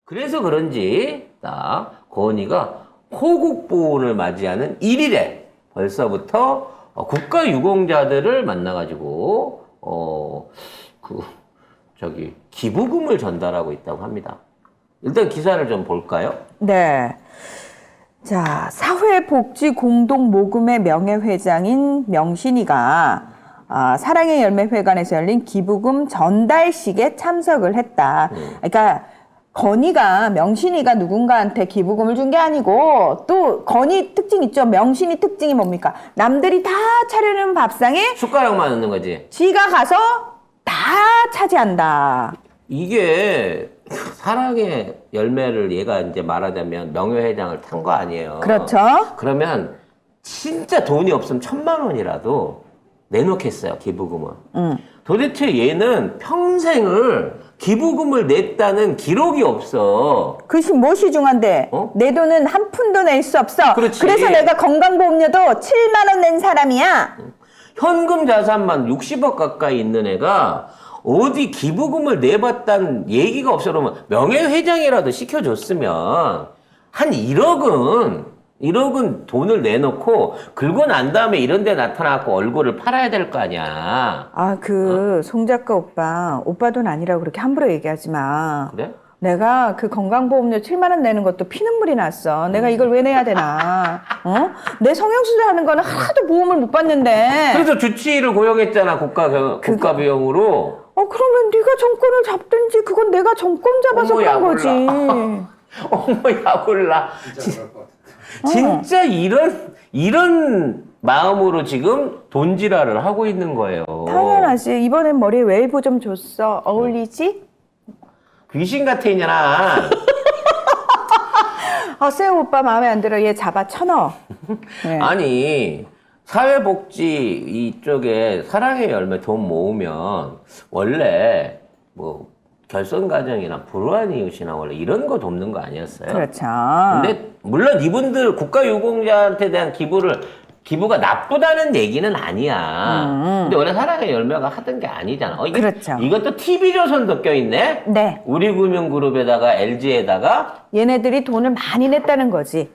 그래서 그런지 딱 건희가 호국보훈을 맞이하는 1일에 벌써부터 국가유공자들을 만나가지고 기부금을 전달하고 있다고 합니다. 일단 기사를 좀 볼까요? 네. 자, 사회복지공동모금회 명예회장인 명신이가 사랑의 열매회관에서 열린 기부금 전달식에 참석을 했다. 그러니까 명신이가 누군가한테 기부금을 준 게 아니고, 또 건희 특징 있죠. 명신이 특징이 뭡니까? 남들이 다 차려놓은 밥상에 숟가락만 넣는 거지. 지가 가서 다 차지한다. 이게 사랑의 열매를 얘가 이제 말하자면 명예회장을 탄 거 아니에요. 그렇죠. 그러면 진짜 돈이 없으면 1,000만 원이라도 내놓겠어요, 기부금을. 도대체 얘는 평생을 기부금을 냈다는 기록이 없어. 그것이 무엇이 중요한데? 내 돈은 한 푼도 낼 수 없어. 그렇지. 그래서 내가 건강보험료도 7만 원 낸 사람이야. 현금 자산만 60억 가까이 있는 애가 어디 기부금을 내봤다는 얘기가 없어. 그러면 명예회장이라도 시켜줬으면 한 1억은 돈을 내놓고 긁고 난 다음에 이런 데 나타나고 얼굴을 팔아야 될 거 아니야. 송 작가 오빠 돈 아니라고 그렇게 함부로 얘기하지 마. 그래? 내가 그 건강보험료 7만 원 내는 것도 피눈물이 났어. 내가 이걸 왜 내야 되나? 내 성형수술 하는 거는 하나도 보험을 못 받는데. 그래서 주치의를 고용했잖아, 국가 비용으로. 그러면 네가 정권을 잡든지 그건 내가 정권 잡아서 어머, 그런 거지. 어머, 야골라. 진짜 이런 마음으로 지금 돈지랄을 하고 있는 거예요. 당연하지. 이번엔 머리에 웨이브 좀 줬어. 어울리지? 귀신 같아, 이년아. 세호 오빠 마음에 안 들어. 얘 잡아 쳐넣어. 네. 아니, 사회복지 이쪽에 사랑의 열매 돈 모으면 원래 뭐 결손가정이나 불우한 이웃이나 원래 이런 거 돕는 거 아니었어요? 그렇죠. 근데 물론 이분들 국가유공자한테 대한 기부가 나쁘다는 얘기는 아니야. 근데 원래 사랑의 열매가 하던 게 아니잖아. 그렇죠. 이것도 TV조선도 껴있네? 네. 우리금융그룹에다가 LG에다가 얘네들이 돈을 많이 냈다는 거지.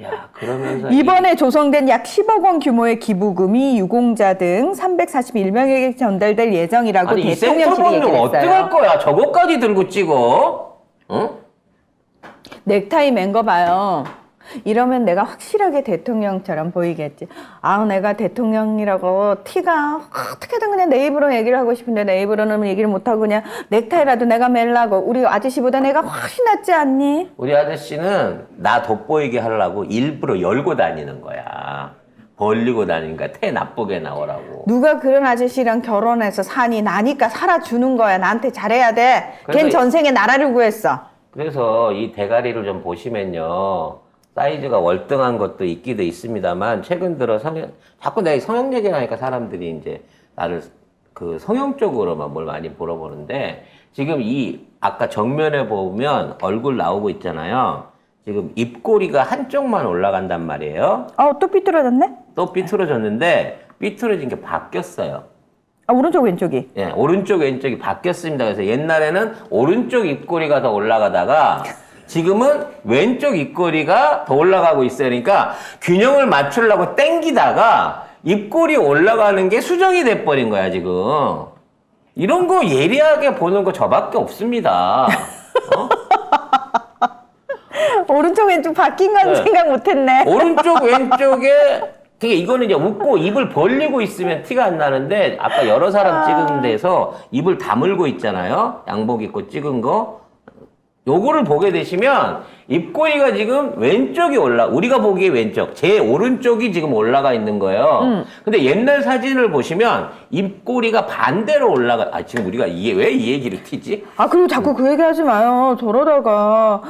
야, 그러면서 이번에 조성된 약 10억 원 규모의 기부금이 유공자 등 341명에게 전달될 예정이라고 아니, 이 대통령실이 센터방은 얘기를 어떻게 했어요. 할 거야? 저거까지 들고 찍어? 응? 넥타이 맨 거 봐요. 이러면 내가 확실하게 대통령처럼 보이겠지. 내가 대통령이라고 티가 어떻게든 그냥 내 입으로 얘기를 하고 싶은데 내 입으로는 얘기를 못하고 그냥 넥타이라도 내가 멜라고. 우리 아저씨보다 내가 훨씬 낫지 않니? 우리 아저씨는 나 돋보이게 하려고 일부러 열고 다니는 거야. 벌리고 다니니까 태 나쁘게 나오라고. 누가 그런 아저씨랑 결혼해서 사니? 나니까 살아주는 거야. 나한테 잘해야 돼. 걘 전생에 나라를 구했어. 그래서 이 대가리를 좀 보시면요. 사이즈가 월등한 것도 있기도 있습니다만 최근 들어 자꾸 내가 성형 얘기를 하니까 사람들이 이제 나를 그 성형 쪽으로만 뭘 많이 물어보는데 지금 아까 정면에 보면 얼굴 나오고 있잖아요. 지금 입꼬리가 한쪽만 올라간단 말이에요. 또 삐뚤어졌네? 또 삐뚤어졌는데 삐뚤어진 게 바뀌었어요. 오른쪽 왼쪽이. 예, 오른쪽 왼쪽이 바뀌었습니다. 그래서 옛날에는 오른쪽 입꼬리가 더 올라가다가 지금은 왼쪽 입꼬리가 더 올라가고 있어요. 그러니까 균형을 맞추려고 땡기다가 입꼬리 올라가는 게 수정이 돼버린 거야, 지금. 이런 거 예리하게 보는 거 저밖에 없습니다. 오른쪽 왼쪽 바뀐 건 생각 못했네. 오른쪽 왼쪽에 그게 이거는 이제 웃고 입을 벌리고 있으면 티가 안 나는데 아까 여러 사람 찍은 데서 입을 다물고 있잖아요. 양복 입고 찍은 거. 요거를 보게 되시면 입꼬리가 지금 왼쪽이 우리가 보기에 왼쪽, 제 오른쪽이 지금 올라가 있는 거예요. 근데 옛날 사진을 보시면 입꼬리가 반대로 지금 우리가 왜 이 얘기를 튀지? 그리고 자꾸 그 얘기 하지 마요. 저러다가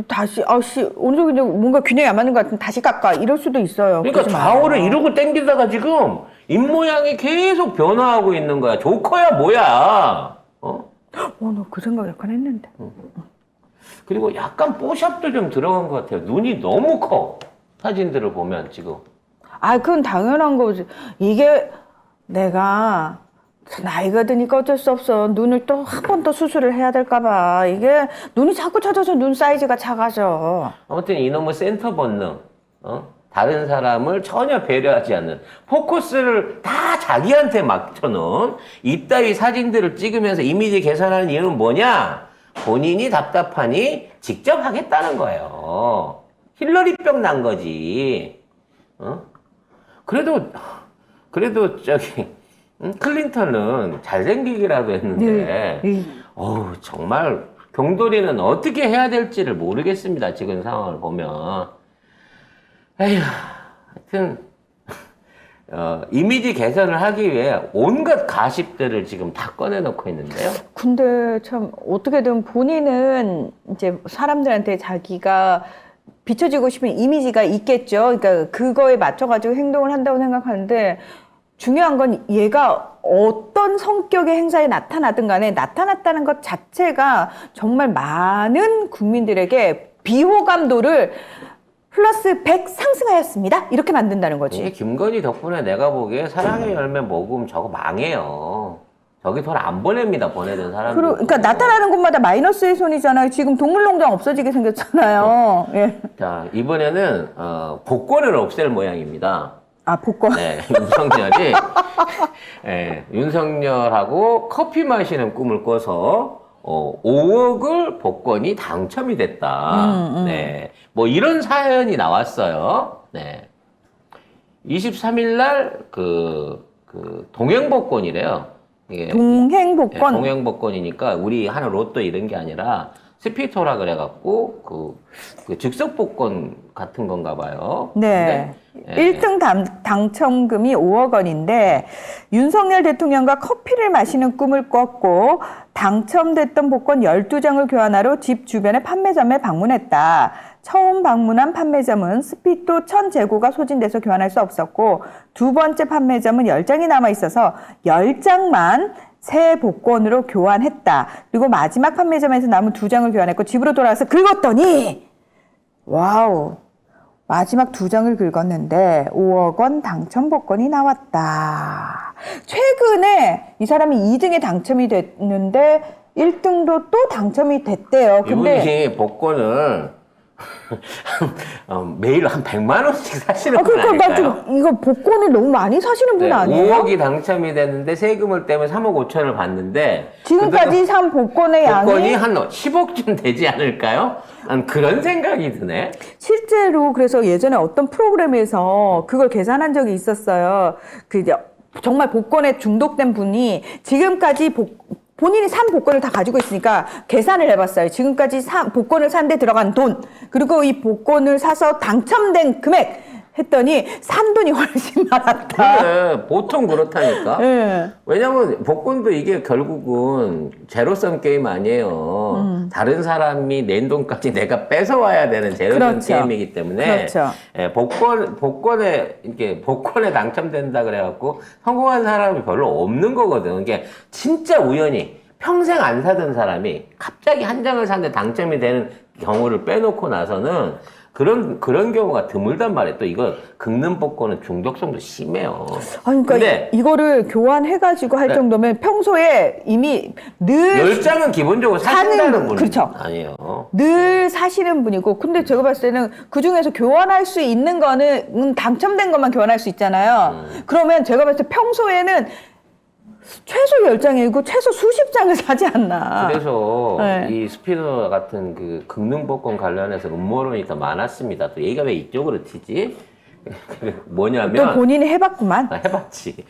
다시 오른쪽이 뭔가 균형이 안 맞는 것 같으면 다시 깎아. 이럴 수도 있어요. 그러니까 좌우를 이러고 당기다가 지금 입모양이 계속 변화하고 있는 거야. 조커야 뭐야? 너 그 생각 약간 했는데. 그리고 약간 뽀샵도 좀 들어간 것 같아요. 눈이 너무 커. 사진들을 보면 지금. 그건 당연한 거지. 이게 내가 나이가 드니까 어쩔 수 없어. 눈을 또 한 번 더 수술을 해야 될까봐. 이게 눈이 자꾸 쳐져서 눈 사이즈가 작아져. 아무튼 이놈의 센터 본능, 다른 사람을 전혀 배려하지 않는, 포커스를 다 자기한테 맞춰놓은 이따위 사진들을 찍으면서 이미지 개선하는 이유는 뭐냐? 본인이 답답하니 직접 하겠다는 거예요. 힐러리병 난 거지. 그래도 클린턴은 잘생기기라도 했는데, 정말 경돌이는 어떻게 해야 될지를 모르겠습니다. 지금 상황을 보면. 에휴, 하여튼, 이미지 개선을 하기 위해 온갖 가십들을 지금 다 꺼내놓고 있는데요. 근데 참 어떻게든 본인은 이제 사람들한테 자기가 비춰지고 싶은 이미지가 있겠죠. 그러니까 그거에 맞춰가지고 행동을 한다고 생각하는데 중요한 건 얘가 어떤 성격의 행사에 나타나든 간에 나타났다는 것 자체가 정말 많은 국민들에게 비호감도를 플러스 100 상승하였습니다. 이렇게 만든다는 거지. 이게 김건희 덕분에 내가 보기에 사랑의 열매 먹으면 저거 망해요. 저기 돈 안 보냅니다. 보내던 사람들. 그러니까 나타나는 곳마다 마이너스의 손이잖아요. 지금 동물농장 없어지게 생겼잖아요. 예. 자, 이번에는 복권을 없앨 모양입니다. 아, 복권. 네, 윤석열이 윤석열하고 커피 마시는 꿈을 꿔서 5억을 복권이 당첨이 됐다. 네, 뭐 이런 사연이 나왔어요. 네, 23일 날 동행 복권이래요. 이게 동행 복권. 네, 동행 복권이니까 우리 하는 로또 이런 게 아니라 스피토라 그래갖고 그 즉석 복권 같은 건가 봐요. 네. 근데, 1등 당첨금이 5억 원인데 윤석열 대통령과 커피를 마시는 꿈을 꿨고 당첨됐던 복권 12장을 교환하러 집 주변의 판매점에 방문했다. 처음 방문한 판매점은 스피토 1000재고가 소진돼서 교환할 수 없었고 두 번째 판매점은 10장이 남아있어서 10장만 새 복권으로 교환했다. 그리고 마지막 판매점에서 남은 2장을 교환했고 집으로 돌아와서 긁었더니 와우, 마지막 2장을 긁었는데 5억 원 당첨 복권이 나왔다. 최근에 이 사람이 2등에 당첨이 됐는데 1등도 또 당첨이 됐대요. 근데 이분이 복권을 매일 한 100만 원씩 사시는 분 그러니까 나 아닐까요? 지금 이거 복권을 너무 많이 사시는 분 네, 아니에요? 5억이 당첨이 됐는데 세금을 떼면 3억 5천을 받는데 지금까지 산 복권의 복권이 양이 한 10억쯤 되지 않을까요? 난 그런 생각이 드네. 실제로 그래서 예전에 어떤 프로그램에서 그걸 계산한 적이 있었어요. 그 이제 정말 복권에 중독된 분이 지금까지 본인이 산 복권을 다 가지고 있으니까 계산을 해봤어요. 지금까지 복권을 산 데 들어간 돈, 그리고 이 복권을 사서 당첨된 금액 했더니 산 돈이 훨씬 많았다. 그래, 보통 그렇다니까. 네. 왜냐면 복권도 이게 결국은 제로섬 게임 아니에요. 다른 사람이 낸 돈까지 내가 뺏어와야 되는 제로섬 그렇죠. 게임이기 때문에 그렇죠. 복권에 당첨된다 그래갖고 성공한 사람이 별로 없는 거거든. 이게 진짜 우연히 평생 안 사던 사람이 갑자기 한 장을 샀는데 당첨이 되는 경우를 빼놓고 나서는 그런 경우가 드물단 말이에요. 또 이거 긁는 복권은 중독성도 심해요. 그러니까 근데 이거를 교환해가지고 할 네. 정도면 평소에 이미 늘 10장은 기본적으로 사신다는 분이 그렇죠. 아니에요. 늘 사시는 분이고, 근데 제가 봤을 때는 그 중에서 교환할 수 있는 거는 당첨된 것만 교환할 수 있잖아요. 그러면 제가 봤을 때 평소에는 최소 10장이고 최소 수십 장을 사지 않나. 그래서 네. 이 스피너 같은 그 긁는 복권 관련해서 음모론이 더 많았습니다. 또 얘가 왜 이쪽으로 튀지? 뭐냐면 또 본인이 해봤구만. 나 해봤지.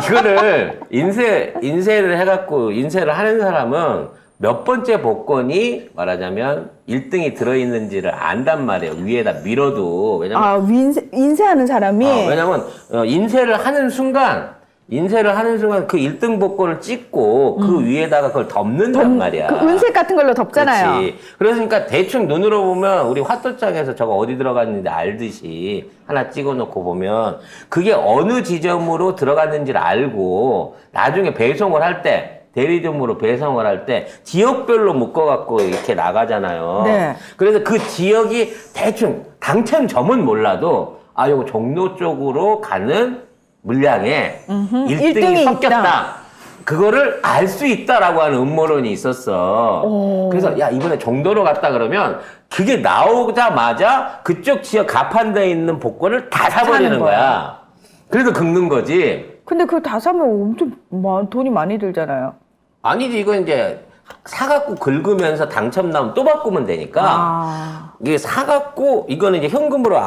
이거를 인쇄를 해갖고 인쇄를 하는 사람은 몇 번째 복권이 말하자면 1등이 들어있는지를 안단 말이에요. 위에다 밀어도. 왜냐면 인쇄하는 사람이. 왜냐면 인쇄를 하는 순간 그 1등 복권을 찍고 그 위에다가 그걸 덮는단 말이야. 그 은색 같은 걸로 덮잖아요. 그렇지. 그러니까 대충 눈으로 보면 우리 화토장에서 저거 어디 들어갔는지 알듯이 하나 찍어놓고 보면 그게 어느 지점으로 들어갔는지를 알고 나중에 배송을 할 때 대리점으로 배송을 할 때 지역별로 묶어갖고 이렇게 나가잖아요. 네. 그래서 그 지역이 대충 당첨점은 몰라도 요거 종로 쪽으로 가는 물량에 1등이 일등이 섞였다. 있다. 그거를 알 수 있다라고 하는 음모론이 있었어. 그래서 야 이번에 정도로 갔다 그러면 그게 나오자마자 그쪽 지역 가판대에 있는 복권을 다 사버리는 사는 거야. 그래서 긁는 거지. 근데 그거 다 사면 엄청 돈이 많이 들잖아요. 아니지 이건 이제 사갖고 긁으면서 당첨 나오면 또 바꾸면 되니까 이게 사갖고 이거는 이제 현금으로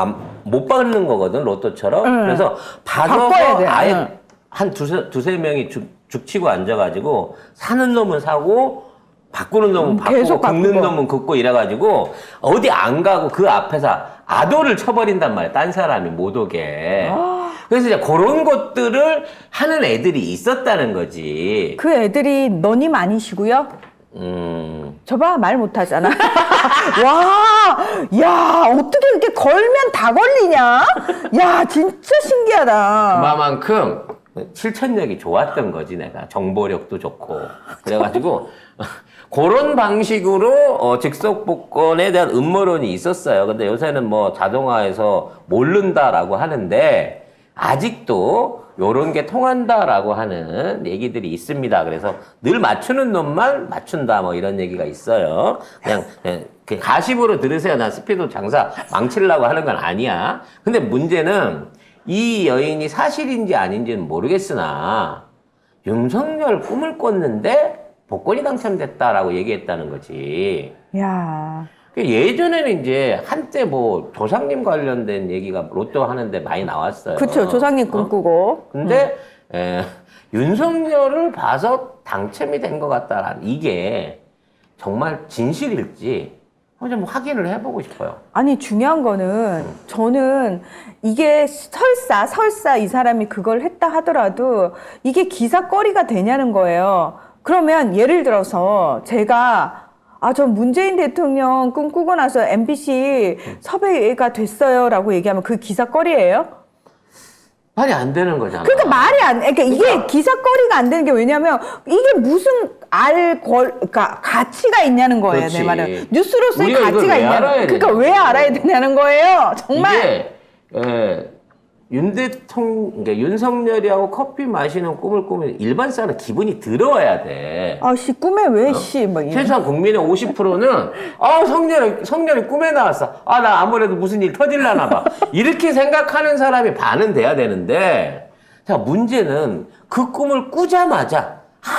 못 받는 거거든 로또처럼. 그래서 받아서 바꿔야 돼. 아예 한 두세 명이 죽치고 앉아가지고 사는 놈은 사고 바꾸는 놈은 계속 바꾸고 긁는 바꾸고. 놈은 긁고 이래가지고 어디 안 가고 그 앞에서 아도를 쳐버린단 말이야. 딴 사람이 못 오게. 그래서 이제 그런 것들을 하는 애들이 있었다는 거지. 그 애들이 너님 아니시고요? 저봐 말 못하잖아. 와, 야 어떻게 이렇게 걸면 다 걸리냐? 야 진짜 신기하다. 그만큼 실천력이 좋았던 거지 내가. 정보력도 좋고 그래가지고 그런 방식으로 즉석 복권에 대한 음모론이 있었어요. 근데 요새는 뭐 자동화해서 모른다라고 하는데 아직도 요런 게 통한다라고 하는 얘기들이 있습니다. 그래서 늘 맞추는 놈만 맞춘다 뭐 이런 얘기가 있어요. 그냥 그 가십으로 들으세요. 난 스피드 장사 망치려고 하는 건 아니야. 근데 문제는 이 여인이 사실인지 아닌지는 모르겠으나 윤석열 꿈을 꿨는데 복권이 당첨됐다라고 얘기했다는 거지. 야, 예전에는 이제 한때 뭐 조상님 관련된 얘기가 로또 하는데 많이 나왔어요. 그쵸. 조상님 꿈꾸고. 근데 윤석열을 봐서 당첨이 된 것 같다라는 이게 정말 진실일지 좀 확인을 해보고 싶어요. 아니 중요한 거는 저는 이게 설사 이 사람이 그걸 했다 하더라도 이게 기사거리가 되냐는 거예요. 그러면 예를 들어서 제가 저 문재인 대통령 꿈꾸고 나서 MBC 섭외가 됐어요라고 얘기하면 그 기사거리예요? 말이 안 되는 거잖아. 그러니까 말이 안, 그러니까 이게 기사거리가 안 되는 게 왜냐면 이게 무슨 그러니까 가치가 있냐는 거예요, 그렇지. 내 말은. 뉴스로서의 우리가 이걸 가치가 왜 있냐는 알아야 그러니까 되냐고. 왜 알아야 되냐는 거예요, 정말. 이게 그러니까 윤석열이하고 커피 마시는 꿈을 꾸면 일반 사람 기분이 들어와야 돼. 꿈에 왜, 뭐, 최소한 국민의 50%는 성렬이 꿈에 나왔어. 나 아무래도 무슨 일 터질라나 봐. 이렇게 생각하는 사람이 반은 돼야 되는데, 자, 문제는 그 꿈을 꾸자마자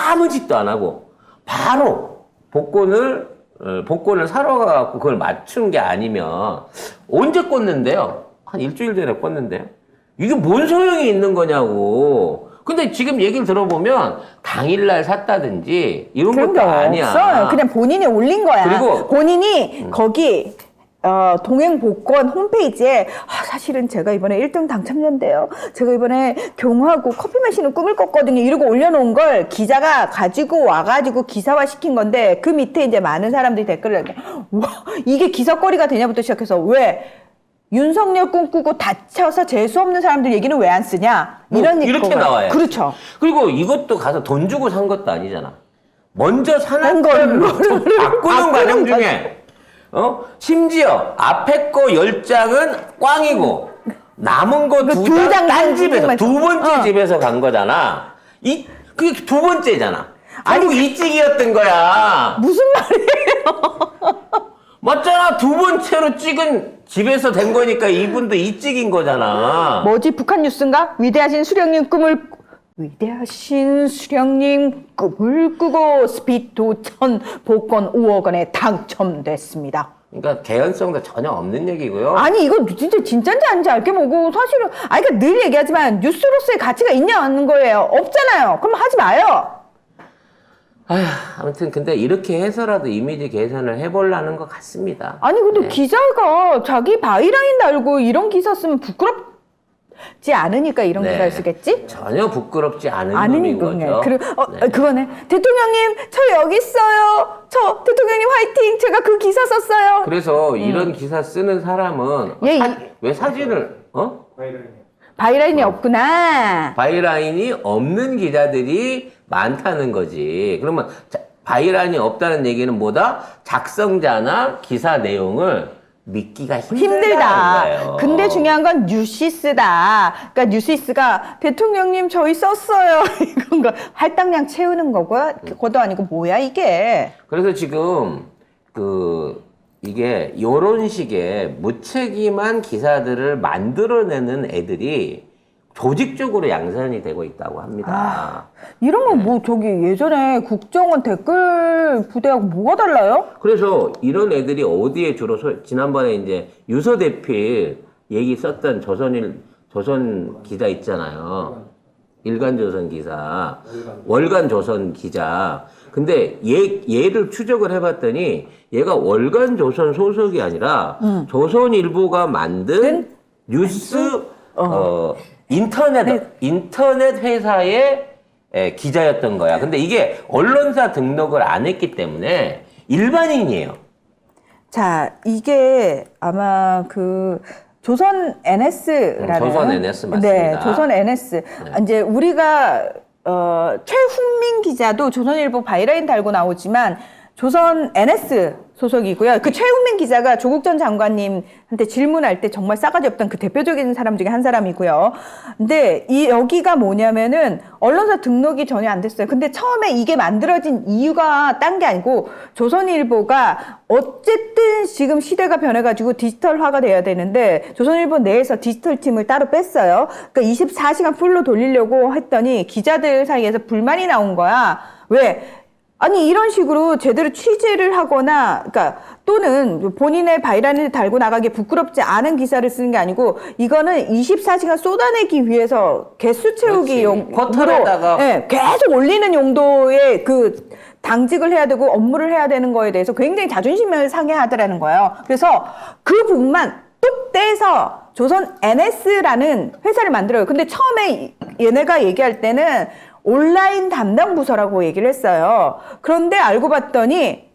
아무 짓도 안 하고 바로 복권을 사러 가갖고 그걸 맞춘 게 아니면 언제 꿨는데요? 한 일주일 전에 꿨는데요? 이게 뭔 소용이 있는 거냐고. 근데 지금 얘기를 들어보면 당일날 샀다든지 이런 그런 것도 게 아니야. 없어요. 그냥 본인이 올린 거야. 그리고 본인이 거기 동행복권 홈페이지에 사실은 제가 이번에 1등 당첨자인데요. 제가 이번에 경호하고 커피 마시는 꿈을 꿨거든요. 이러고 올려놓은 걸 기자가 가지고 와가지고 기사화 시킨 건데 그 밑에 이제 많은 사람들이 댓글을 와 이게 기사거리가 되냐부터 시작해서 왜 윤석열 꿈꾸고 다쳐서 재수 없는 사람들 얘기는 왜 안 쓰냐? 이런 이렇게 나와요. 그렇죠. 그리고 이것도 가서 돈 주고 산 것도 아니잖아. 먼저 사는 걸 걸 바꾸는 과정 중에 심지어 앞에 거 10장은 꽝이고 남은 거 두 2장 장 딴 집에서 두 번째 어. 집에서 간 거잖아. 그게 두 번째잖아. 결국 이찍이었던 거야. 무슨 말이에요? 맞잖아. 두 번째로 찍은 집에서 된 거니까 이분도 이찍인 거잖아. 뭐지? 북한 뉴스인가? 위대하신 수령님 꿈을 꾸고 스피토천 복권 5억 원에 당첨됐습니다. 그러니까 개연성도 전혀 없는 얘기고요. 아니 이거 진짜 진짜인지 아닌지 알게 뭐고 사실은 그러니까 늘 얘기하지만 뉴스로서의 가치가 있냐는 거예요. 없잖아요. 그럼 하지 마요. 아무튼 근데 이렇게 해서라도 이미지 개선을 해보려는 것 같습니다. 아니 근데 네. 기자가 자기 바이라인 달고 이런 기사 쓰면 부끄럽지 않으니까 이런 네. 기사를 쓰겠지? 전혀 부끄럽지 않은 놈인 거죠. 그리고 네. 그거네. 대통령님 저 여기 있어요. 저 대통령님 화이팅. 제가 그 기사 썼어요. 그래서 이런 기사 쓰는 사람은 예, 왜 사진을 바이라인이 없구나. 바이라인이 없는 기자들이 많다는 거지. 그러면 바이라인이 없다는 얘기는 뭐다? 작성자나 기사 내용을 믿기가 힘들다. 거예요. 근데 중요한 건 뉴시스다. 그러니까 뉴시스가 대통령님 저희 썼어요. 이건 거 할당량 채우는 거고 그것도 아니고 뭐야 이게. 그래서 지금 이게 요런 식의 무책임한 기사들을 만들어내는 애들이 조직적으로 양산이 되고 있다고 합니다. 이런 건 뭐 저기 예전에 국정원 댓글 부대하고 뭐가 달라요? 그래서 이런 애들이 어디에 주로 지난번에 이제 유서대필 얘기 썼던 조선 기자 있잖아요. 일간조선 기사, 월간조선 기자. 근데 얘를 추적을 해봤더니 얘가 월간조선 소속이 아니라 조선일보가 만든 뉴스 인터넷 회사의 기자였던 거야. 근데 이게 언론사 등록을 안 했기 때문에 일반인이에요. 자, 이게 아마 그 조선 NS라는 조선 NS 맞습니다. 네, 조선 NS. 이제 우리가 최훈민 기자도 조선일보 바이라인 달고 나오지만 조선 NS 소속이고요. 그 최훈민 기자가 조국 전 장관님한테 질문할 때 정말 싸가지 없던 그 대표적인 사람 중에 한 사람이고요. 근데 여기가 뭐냐면은 언론사 등록이 전혀 안 됐어요. 근데 처음에 이게 만들어진 이유가 딴 게 아니고 조선일보가 어쨌든 지금 시대가 변해가지고 디지털화가 돼야 되는데 조선일보 내에서 디지털 팀을 따로 뺐어요. 그러니까 24시간 풀로 돌리려고 했더니 기자들 사이에서 불만이 나온 거야. 왜? 아니 이런 식으로 제대로 취재를 하거나 그러니까 또는 본인의 바이라인을 달고 나가기 부끄럽지 않은 기사를 쓰는 게 아니고 이거는 24시간 쏟아내기 위해서 개수 채우기 용도로 계속 올리는 용도의 그 당직을 해야 되고 업무를 해야 되는 거에 대해서 굉장히 자존심을 상해하더라는 거예요. 그래서 그 부분만 뚝 떼서 조선 NS라는 회사를 만들어요. 근데 처음에 얘네가 얘기할 때는 온라인 담당 부서라고 얘기를 했어요. 그런데 알고 봤더니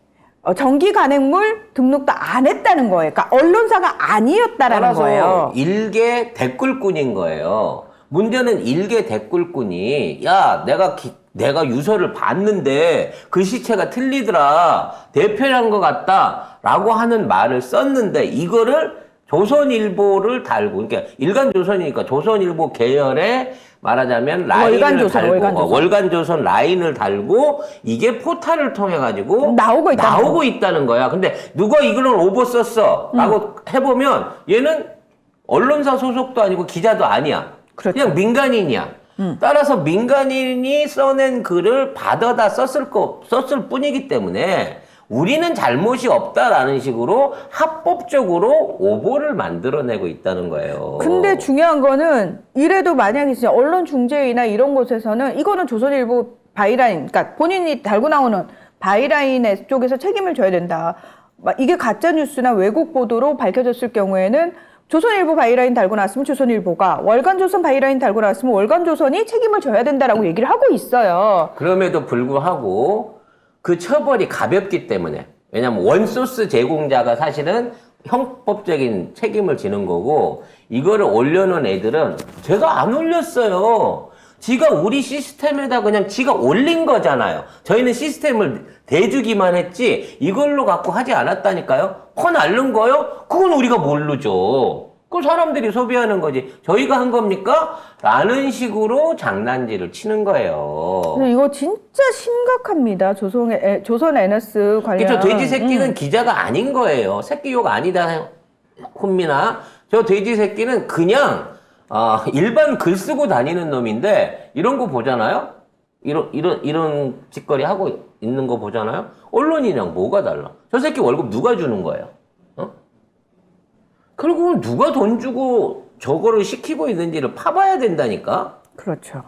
정기 간행물 등록도 안 했다는 거예요. 그러니까 언론사가 아니었다라는 거예요. 일개 댓글꾼인 거예요. 문제는 일개 댓글꾼이 야 내가 유서를 봤는데 글씨체가 틀리더라. 대표한 것 같다라고 하는 말을 썼는데 이거를 조선일보를 달고 그러니까 일간조선이니까 조선일보 계열의 말하자면 라인을 달고 월간조선 라인을 달고 이게 포탈을 통해 가지고 나오고 있다는 거야. 근데 누가 이거를 오버 썼어라고 해보면 얘는 언론사 소속도 아니고 기자도 아니야. 그렇죠. 그냥 민간인이야. 따라서 민간인이 써낸 글을 받아다 썼을 뿐이기 때문에 우리는 잘못이 없다라는 식으로 합법적으로 오보를 만들어내고 있다는 거예요. 근데 중요한 거는 이래도 만약에 진짜 언론중재위나 이런 곳에서는 이거는 조선일보 바이라인, 그러니까 본인이 달고 나오는 바이라인 쪽에서 책임을 져야 된다. 이게 가짜뉴스나 왜곡 보도로 밝혀졌을 경우에는 조선일보 바이라인 달고 나왔으면 조선일보가, 월간조선 바이라인 달고 나왔으면 월간조선이 책임을 져야 된다라고 얘기를 하고 있어요. 그럼에도 불구하고 그 처벌이 가볍기 때문에 왜냐하면 원소스 제공자가 사실은 형법적인 책임을 지는 거고 이거를 올려놓은 애들은 제가 안 올렸어요. 지가 우리 시스템에다 그냥 지가 올린 거잖아요. 저희는 시스템을 대주기만 했지 이걸로 갖고 하지 않았다니까요. 코 날른 거요? 그건 우리가 모르죠. 그 사람들이 소비하는 거지. 저희가 한 겁니까? 라는 식으로 장난질을 치는 거예요. 이거 진짜 심각합니다. 조선 NS 관련. 저 돼지 새끼는 기자가 아닌 거예요. 새끼 욕 아니다, 혼미나. 저 돼지 새끼는 그냥 일반 글 쓰고 다니는 놈인데 이런 거 보잖아요. 이런 짓거리 하고 있는 거 보잖아요. 언론이랑 뭐가 달라? 저 새끼 월급 누가 주는 거예요? 결국은 누가 돈 주고 저거를 시키고 있는지를 파봐야 된다니까? 그렇죠.